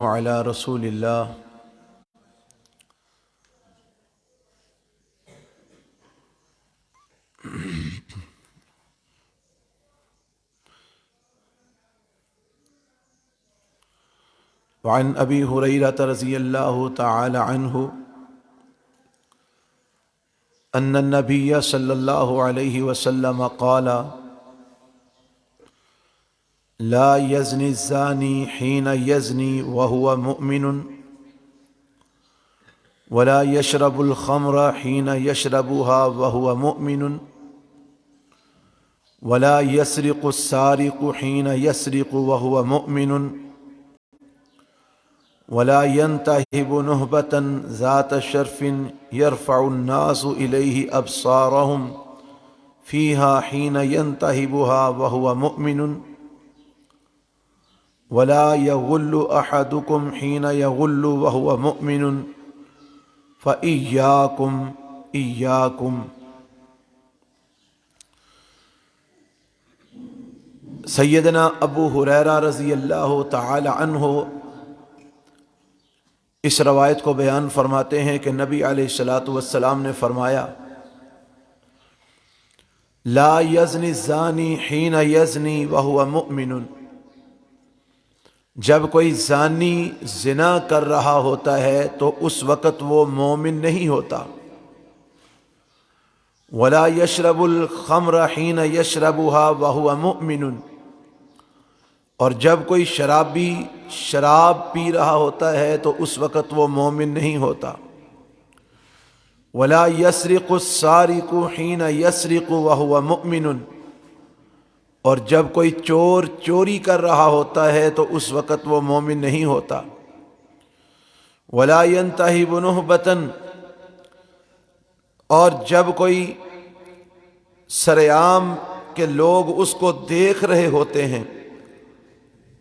وعلى رسول الله وعن أبي هريرة رضي الله تعالى عنه أن النبي صلى الله عليه وسلم قال لا يزني الزاني حين يزني وهو مؤمن ولا يشرب الخمر حين يشربها وهو مؤمن ولا يسرق السارق حين يسرق وهو مؤمن ولا ينتهب نهبة ذات شرف يرفع الناس إليه أبصارهم فيها حين ينتهبها وهو مؤمن ولا يغل أحدكم حين يغل وهو مؤمن فإياكم إياكم۔ سیدنا ابو ہریرہ رضی اللہ تعالی عنہ اس روایت کو بیان فرماتے ہیں کہ نبی علیہ الصلاۃ والسلام نے فرمایا لا یزنی الزانی حین یزنی وہو مؤمن، جب کوئی زانی زنا کر رہا ہوتا ہے تو اس وقت وہ مومن نہیں ہوتا۔ ولا یشرب الخمر حین یشربها وہو مؤمن، اور جب کوئی شرابی شراب پی رہا ہوتا ہے تو اس وقت وہ مومن نہیں ہوتا۔ ولا یسرق السارق حین یسرق وہو مؤمن، اور جب کوئی چور چوری کر رہا ہوتا ہے تو اس وقت وہ مومن نہیں ہوتا۔ ولا ينتهب نهبة، اور جب کوئی سرعام کے لوگ اس کو دیکھ رہے ہوتے ہیں،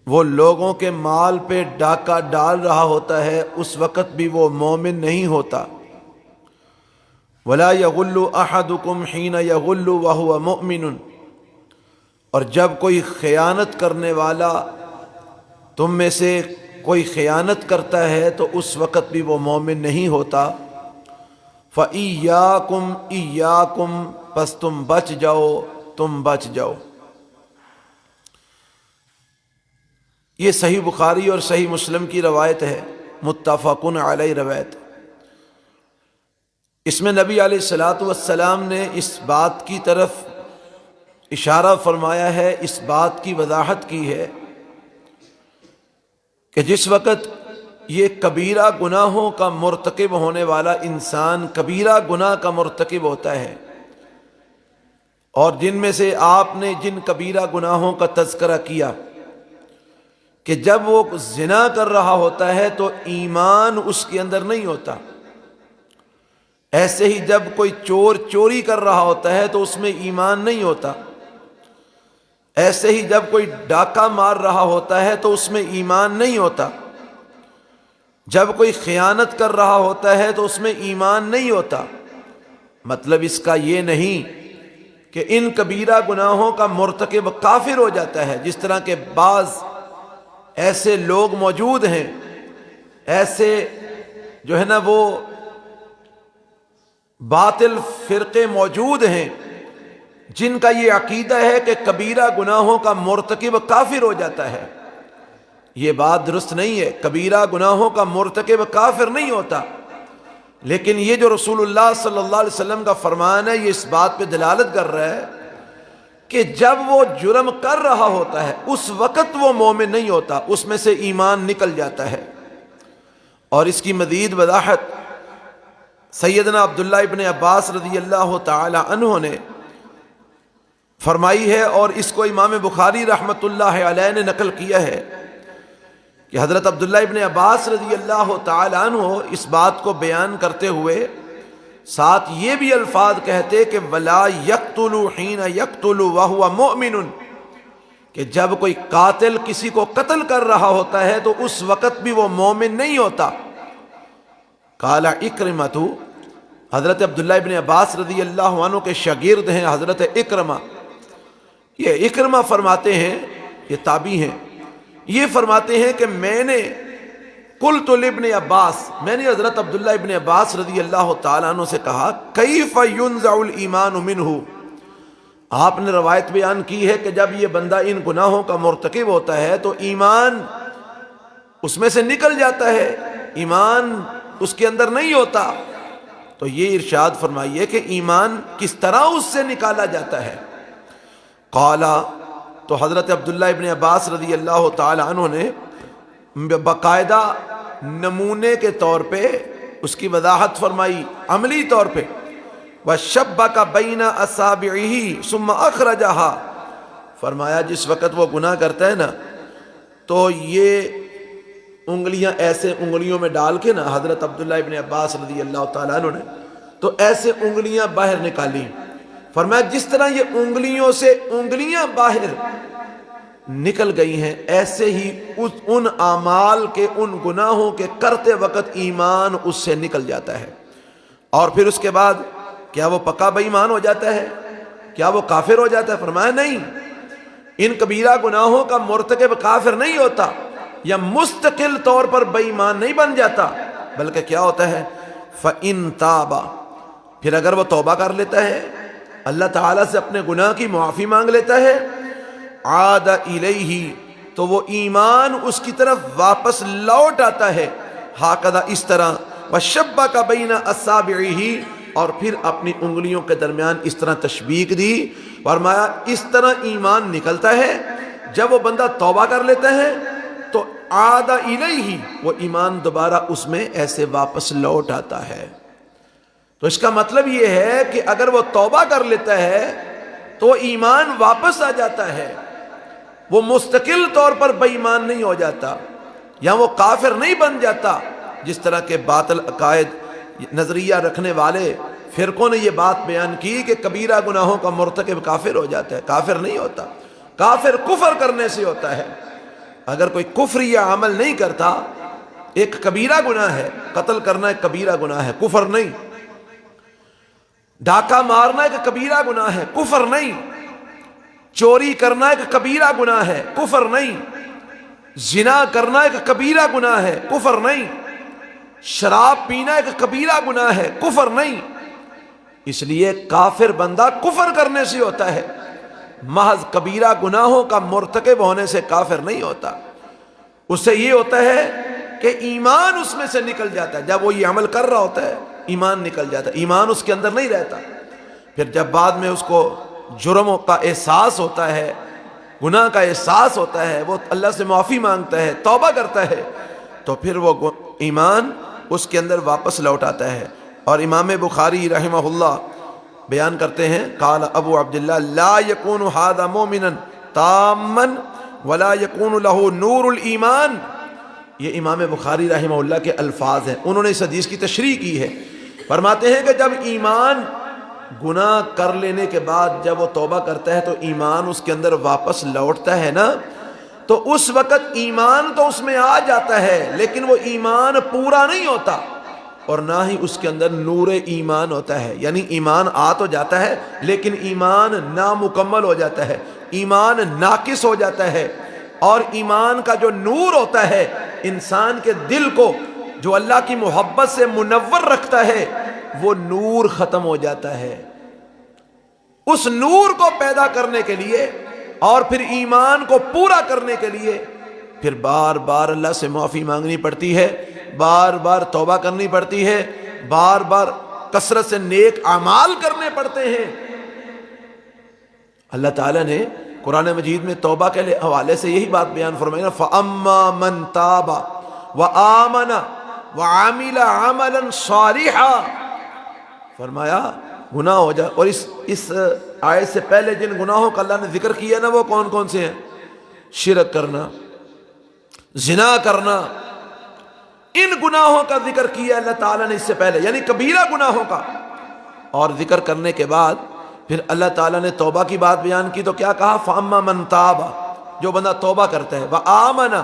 وہ لوگوں کے مال پہ ڈاکہ ڈال رہا ہوتا ہے، اس وقت بھی وہ مومن نہیں ہوتا۔ ولا يغل احدكم حين يغل وهو مؤمن، اور جب کوئی خیانت کرنے والا تم میں سے کوئی خیانت کرتا ہے تو اس وقت بھی وہ مومن نہیں ہوتا۔ فَإِيَّاكُمْ إِيَّاكُمْ، پس تم بچ جاؤ، تم بچ جاؤ۔ یہ صحیح بخاری اور صحیح مسلم کی روایت ہے، متفقن علیہ روایت۔ اس میں نبی علیہ الصلاۃ والسلام نے اس بات کی طرف اشارہ فرمایا ہے، اس بات کی وضاحت کی ہے کہ جس وقت یہ کبیرہ گناہوں کا مرتکب ہونے والا انسان کبیرہ گناہ کا مرتکب ہوتا ہے، اور جن میں سے آپ نے جن کبیرہ گناہوں کا تذکرہ کیا کہ جب وہ زنا کر رہا ہوتا ہے تو ایمان اس کے اندر نہیں ہوتا، ایسے ہی جب کوئی چور چوری کر رہا ہوتا ہے تو اس میں ایمان نہیں ہوتا، ایسے ہی جب کوئی ڈاکہ مار رہا ہوتا ہے تو اس میں ایمان نہیں ہوتا، جب کوئی خیانت کر رہا ہوتا ہے تو اس میں ایمان نہیں ہوتا۔ مطلب اس کا یہ نہیں کہ ان کبیرہ گناہوں کا مرتکب کافر ہو جاتا ہے، جس طرح کے بعض ایسے لوگ موجود ہیں، ایسے جو ہے نا وہ باطل فرقے موجود ہیں جن کا یہ عقیدہ ہے کہ کبیرہ گناہوں کا مرتکب کافر ہو جاتا ہے۔ یہ بات درست نہیں ہے، کبیرہ گناہوں کا مرتکب کافر نہیں ہوتا، لیکن یہ جو رسول اللہ صلی اللہ علیہ وسلم کا فرمان ہے یہ اس بات پہ دلالت کر رہا ہے کہ جب وہ جرم کر رہا ہوتا ہے اس وقت وہ مومن نہیں ہوتا، اس میں سے ایمان نکل جاتا ہے۔ اور اس کی مزید وضاحت سیدنا عبداللہ ابن عباس رضی اللہ تعالی عنہ نے فرمائی ہے، اور اس کو امام بخاری رحمۃ اللہ علیہ نے نقل کیا ہے کہ حضرت عبداللہ ابن عباس رضی اللہ تعالی عنہ اس بات کو بیان کرتے ہوئے ساتھ یہ بھی الفاظ کہتے کہ وَلَا يَقْتُلُ حِينَ يَقْتُلُ وَهُوَ مُؤْمِنٌ، کہ جب کوئی قاتل کسی کو قتل کر رہا ہوتا ہے تو اس وقت بھی وہ مومن نہیں ہوتا۔ قال اکرمۃ، حضرت عبداللہ ابن عباس رضی اللہ عنہ کے شاگرد ہیں حضرت اکرمہ، یہ اکرمہ فرماتے ہیں، یہ تابعی ہیں، یہ فرماتے ہیں کہ میں نے قلت لابن عباس، میں نے حضرت عبداللہ ابن عباس رضی اللہ تعالیٰ عنہ سے کہا کیف ینزع الایمان منہ، آپ نے روایت بیان کی ہے کہ جب یہ بندہ ان گناہوں کا مرتکب ہوتا ہے تو ایمان اس میں سے نکل جاتا ہے، ایمان اس کے اندر نہیں ہوتا. تو یہ ارشاد فرمائیے کہ ایمان کس طرح اس سے نکالا جاتا ہے. قالا، تو حضرت عبداللہ ابن عباس رضی اللہ تعالی عنہ نے باقاعدہ نمونے کے طور پہ اس کی وضاحت فرمائی، عملی طور پہ. وَشَبَّكَ بَيْنَ أَصَابِعِهِ ثُمَّ أَخْرَجَهَا، فرمایا جس وقت وہ گناہ کرتا ہے نا تو یہ انگلیاں ایسے انگلیوں میں ڈال کے نا، حضرت عبداللہ ابن عباس رضی اللہ تعالیٰ عنہ نے تو ایسے انگلیاں باہر نکالی. فرمایا جس طرح یہ انگلیوں سے انگلیاں باہر نکل گئی ہیں ایسے ہی ان اعمال کے، ان گناہوں کے کرتے وقت ایمان اس سے نکل جاتا ہے. اور پھر اس کے بعد کیا وہ پکا بے ایمان ہو جاتا ہے؟ کیا وہ کافر ہو جاتا ہے؟ فرمایا نہیں، ان کبیرہ گناہوں کا مرتکب کافر نہیں ہوتا یا مستقل طور پر بے ایمان نہیں بن جاتا، بلکہ کیا ہوتا ہے فَإِن تَابَ، پھر اگر وہ توبہ کر لیتا ہے، اللہ تعالیٰ سے اپنے گناہ کی معافی مانگ لیتا ہے، عاد الیہ، تو وہ ایمان اس کی طرف واپس لوٹ آتا ہے. ہاکذا، اس طرح. وشبک بین اصابعہ، اور پھر اپنی انگلیوں کے درمیان اس طرح تشبیک دی. فرمایا اس طرح ایمان نکلتا ہے جب وہ بندہ توبہ کر لیتا ہے تو عاد الیہ، وہ ایمان دوبارہ اس میں ایسے واپس لوٹ آتا ہے. تو اس کا مطلب یہ ہے کہ اگر وہ توبہ کر لیتا ہے تو ایمان واپس آ جاتا ہے، وہ مستقل طور پر بے ایمان نہیں ہو جاتا یا وہ کافر نہیں بن جاتا. جس طرح کے باطل عقائد نظریہ رکھنے والے فرقوں نے یہ بات بیان کی کہ کبیرہ گناہوں کا مرتکب کافر ہو جاتا ہے. کافر نہیں ہوتا، کافر کفر کرنے سے ہوتا ہے. اگر کوئی کفری عمل نہیں کرتا، ایک کبیرہ گناہ ہے، قتل کرنا ایک کبیرہ گناہ ہے، کفر نہیں. ڈاکہ مارنا ایک کبیرہ گناہ ہے، کفر نہیں. چوری کرنا ایک کبیرہ گناہ ہے، کفر نہیں. زنا کرنا ایک کبیرہ گناہ ہے، کفر نہیں. شراب پینا ایک کبیرہ گناہ ہے، کفر نہیں. اس لیے کافر بندہ کفر کرنے سے ہوتا ہے، محض کبیرہ گناہوں کا مرتکب ہونے سے کافر نہیں ہوتا. اس سے یہ ہوتا ہے کہ ایمان اس میں سے نکل جاتا ہے. جب وہ یہ عمل کر رہا ہوتا ہے ایمان نکل جاتا ہے، ایمان اس کے اندر نہیں رہتا. پھر جب بعد میں اس کو جرم کا احساس ہوتا ہے، گناہ کا احساس ہوتا ہے، وہ اللہ سے معافی مانگتا ہے، توبہ کرتا ہے، تو پھر وہ ایمان اس کے اندر واپس لوٹ آتا ہے. اور امام بخاری رحمہ اللہ بیان کرتے ہیں، قال ابو عبداللہ لا یکون ھذا مومنا تاما ولا یکون له نور الایمان. یہ امام بخاری رحمہ اللہ کے الفاظ ہیں، انہوں نے اس حدیث کی تشریح کی ہے. فرماتے ہیں کہ جب ایمان گناہ کر لینے کے بعد جب وہ توبہ کرتا ہے تو ایمان اس کے اندر واپس لوٹتا ہے نا، تو اس وقت ایمان تو اس میں آ جاتا ہے لیکن وہ ایمان پورا نہیں ہوتا اور نہ ہی اس کے اندر نور ایمان ہوتا ہے. یعنی ایمان آ تو جاتا ہے لیکن ایمان نامکمل ہو جاتا ہے، ایمان ناقص ہو جاتا ہے. اور ایمان کا جو نور ہوتا ہے انسان کے دل کو جو اللہ کی محبت سے منور رکھتا ہے، وہ نور ختم ہو جاتا ہے. اس نور کو پیدا کرنے کے لیے اور پھر ایمان کو پورا کرنے کے لیے پھر بار بار اللہ سے معافی مانگنی پڑتی ہے، بار بار توبہ کرنی پڑتی ہے، بار بار کثرت سے نیک اعمال کرنے پڑتے ہیں. اللہ تعالیٰ نے قرآن مجید میں توبہ کے حوالے سے یہی بات بیان فرمائی نا، فَأَمَّا مَن تَابَ وَآمَنَ وَعَمِلَ عَمَلًا صَالِحًا. فرمایا گناہ ہو جائے، اور اس آیت سے پہلے جن گناہوں کا اللہ نے ذکر کیا نا وہ کون کون سے ہیں؟ شرک کرنا، زنا کرنا، ان گناہوں کا ذکر کیا اللہ تعالیٰ نے اس سے پہلے، یعنی کبیرہ گناہوں کا. اور ذکر کرنے کے بعد پھر اللہ تعالیٰ نے توبہ کی بات بیان کی تو کیا کہا؟ فَأَمَّا مَن تَابَ، جو بندہ توبہ کرتا ہے، وَآمَنَ،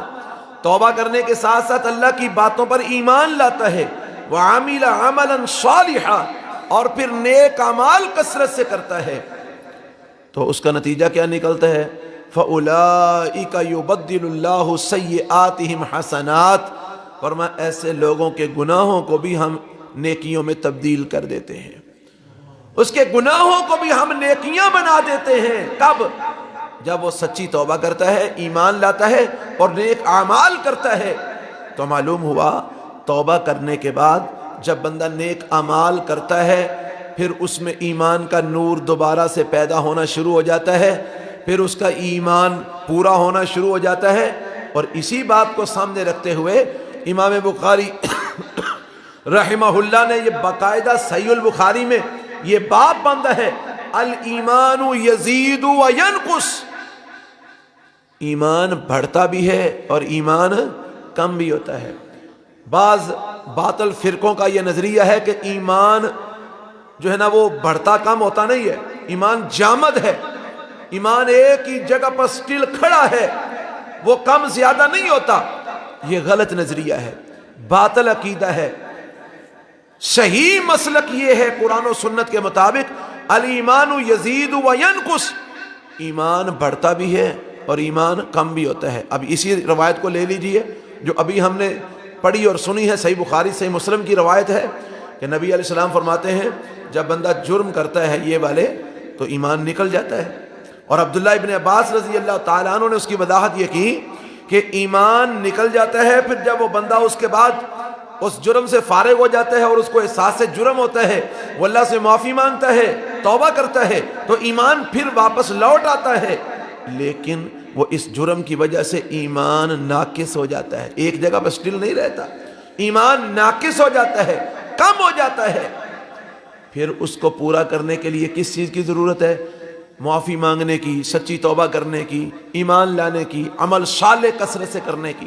توبہ کرنے کے ساتھ ساتھ اللہ کی باتوں پر ایمان لاتا ہے، وَعَمِلَ عَمَلًا صَالِحًا، اور پھر نیک اعمال کثرت سے کرتا ہے، تو اس کا نتیجہ کیا نکلتا ہے؟ فَأُولَئِكَ يُبَدِّلُ اللَّهُ سَيِّئَاتِهِمْ حَسَنَاتٍ. فرمایا ایسے لوگوں کے گناہوں کو بھی ہم نیکیوں میں تبدیل کر دیتے ہیں، اس کے گناہوں کو بھی ہم نیکیاں بنا دیتے ہیں۔ کب؟ جب وہ سچی توبہ کرتا ہے، ایمان لاتا ہے اور نیک اعمال کرتا ہے۔ تو معلوم ہوا توبہ کرنے کے بعد جب بندہ نیک اعمال کرتا ہے پھر اس میں ایمان کا نور دوبارہ سے پیدا ہونا شروع ہو جاتا ہے، پھر اس کا ایمان پورا ہونا شروع ہو جاتا ہے۔ اور اسی بات کو سامنے رکھتے ہوئے امام بخاری رحمہ اللہ نے یہ باقاعدہ صحیح البخاری میں یہ باب باندھا ہے، الایمان یزید و ینقص، ایمان بڑھتا بھی ہے اور ایمان کم بھی ہوتا ہے۔ بعض باطل فرقوں کا یہ نظریہ ہے کہ ایمان جو ہے نا وہ بڑھتا کم ہوتا نہیں ہے، ایمان جامد ہے، ایمان ایک ہی جگہ پر سٹل کھڑا ہے، وہ کم زیادہ نہیں ہوتا۔ یہ غلط نظریہ ہے، باطل عقیدہ ہے۔ صحیح مسلک یہ ہے قرآن و سنت کے مطابق الایمان یزید و ینقص، ایمان بڑھتا بھی ہے اور ایمان کم بھی ہوتا ہے۔ اب اسی روایت کو لے لیجئے جو ابھی ہم نے پڑھی اور سنی ہے، صحیح بخاری صحیح مسلم کی روایت ہے کہ نبی علیہ السلام فرماتے ہیں جب بندہ جرم کرتا ہے یہ والے تو ایمان نکل جاتا ہے۔ اور عبداللہ ابن عباس رضی اللہ تعالیٰ عنہ نے اس کی وضاحت یہ کی کہ ایمان نکل جاتا ہے پھر جب وہ بندہ اس کے بعد اس جرم سے فارغ ہو جاتا ہے اور اس کو احساس جرم ہوتا ہے، وہ اللہ سے معافی مانگتا ہے، توبہ کرتا ہے، تو ایمان پھر واپس لوٹ آتا ہے، لیکن وہ اس جرم کی وجہ سے ایمان ناقص ہو جاتا ہے، ایک جگہ پر سٹل نہیں رہتا، ایمان ناقص ہو جاتا ہے، کم ہو جاتا ہے۔ پھر اس کو پورا کرنے کے لیے کس چیز کی ضرورت ہے؟ معافی مانگنے کی، سچی توبہ کرنے کی، ایمان لانے کی، عمل صالح کثرت سے کرنے کی۔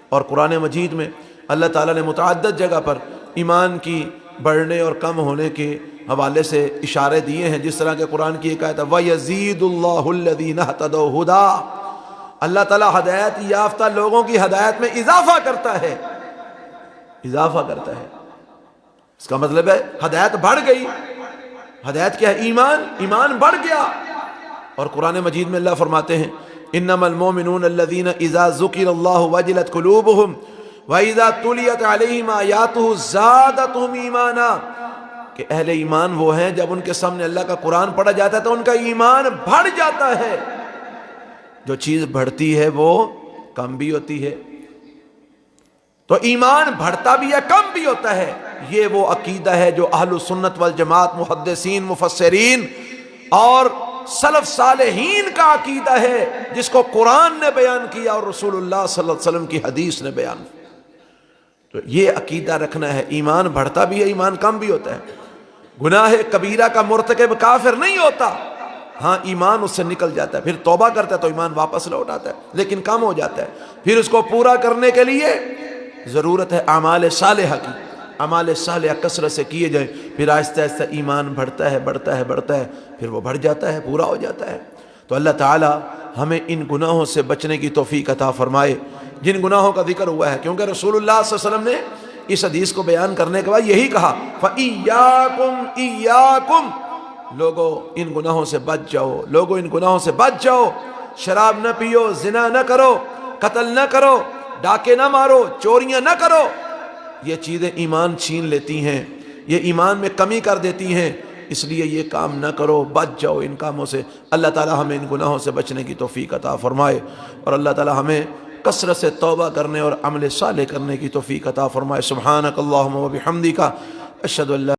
اور قرآن مجید میں اللہ تعالیٰ نے متعدد جگہ پر ایمان کی بڑھنے اور کم ہونے کے حوالے سے اشارے دیے ہیں، جس طرح کہ قرآن کی ایک آیت ہے وَيَزِيدُ اللَّهُ الَّذِينَ اهْتَدَوْا هُدًى، اللہ تعالیٰ ہدایت یافتہ لوگوں کی ہدایت میں اضافہ کرتا ہے، اضافہ کرتا ہے۔ اس کا مطلب ہے ہدایت بڑھ گئی۔ ہدایت کیا ہے؟ ایمان، ایمان بڑھ گیا۔ اور قرآن مجید میں اللہ فرماتے ہیں انما المؤمنون الذين اذا ذكر الله وجلت قلوبهم واذا تليت عليهم آياته زادتهم ایمانا، کہ اہل ایمان وہ ہیں جب ان کے سامنے اللہ کا قرآن پڑھا جاتا ہے تو ان کا ایمان بڑھ جاتا ہے۔ جو چیز بڑھتی ہے وہ کم بھی ہوتی ہے، تو ایمان بڑھتا بھی ہے کم بھی ہوتا ہے۔ یہ وہ عقیدہ ہے جو اہل سنت والجماعت، محدثین، مفسرین اور سلف صالحین کا عقیدہ ہے، جس کو قرآن نے بیان کیا اور رسول اللہ صلی اللہ علیہ وسلم کی حدیث نے بیان کیا۔ تو یہ عقیدہ رکھنا ہے، ایمان بڑھتا بھی ہے، ایمان کم بھی ہوتا ہے۔ گناہ کبیرہ کا مرتکب کافر نہیں ہوتا، ہاں ایمان اس سے نکل جاتا ہے، پھر توبہ کرتا ہے تو ایمان واپس لوٹ آتا ہے، لیکن کم ہو جاتا ہے۔ پھر اس کو پورا کرنے کے لیے ضرورت ہے اعمال صالحہ کی، اعمال صالحہ کثرت سے کیے جائیں، پھر آہستہ آہستہ ایمان بڑھتا ہے بڑھتا ہے بڑھتا ہے، پھر وہ بڑھ جاتا ہے، پورا ہو جاتا ہے۔ تو اللہ تعالی ہمیں ان گناہوں سے بچنے کی توفیق عطا فرمائے جن گناہوں کا ذکر ہوا ہے، کیونکہ رسول اللہ صلی اللہ علیہ وسلم نے اس حدیث کو بیان کرنے کے بعد یہی کہا فَإِيَّاكُمْ إِيَّاكُمْ، لوگو ان گناہوں سے بچ جاؤ، لوگو ان گناہوں سے بچ جاؤ، شراب نہ پیو، زنا نہ کرو، قتل نہ کرو، ڈاکے نہ مارو، چوریاں نہ کرو۔ یہ چیزیں ایمان چھین لیتی ہیں، یہ ایمان میں کمی کر دیتی ہیں، اس لیے یہ کام نہ کرو، بچ جاؤ ان کاموں سے۔ اللہ تعالی ہمیں ان گناہوں سے بچنے کی توفیق عطا فرمائے، اور اللہ تعالی ہمیں کثرت سے توبہ کرنے اور عمل صالح کرنے کی توفیق عطا فرمائے۔ سبحانک اللہم و بحمدک، اشہد ان لا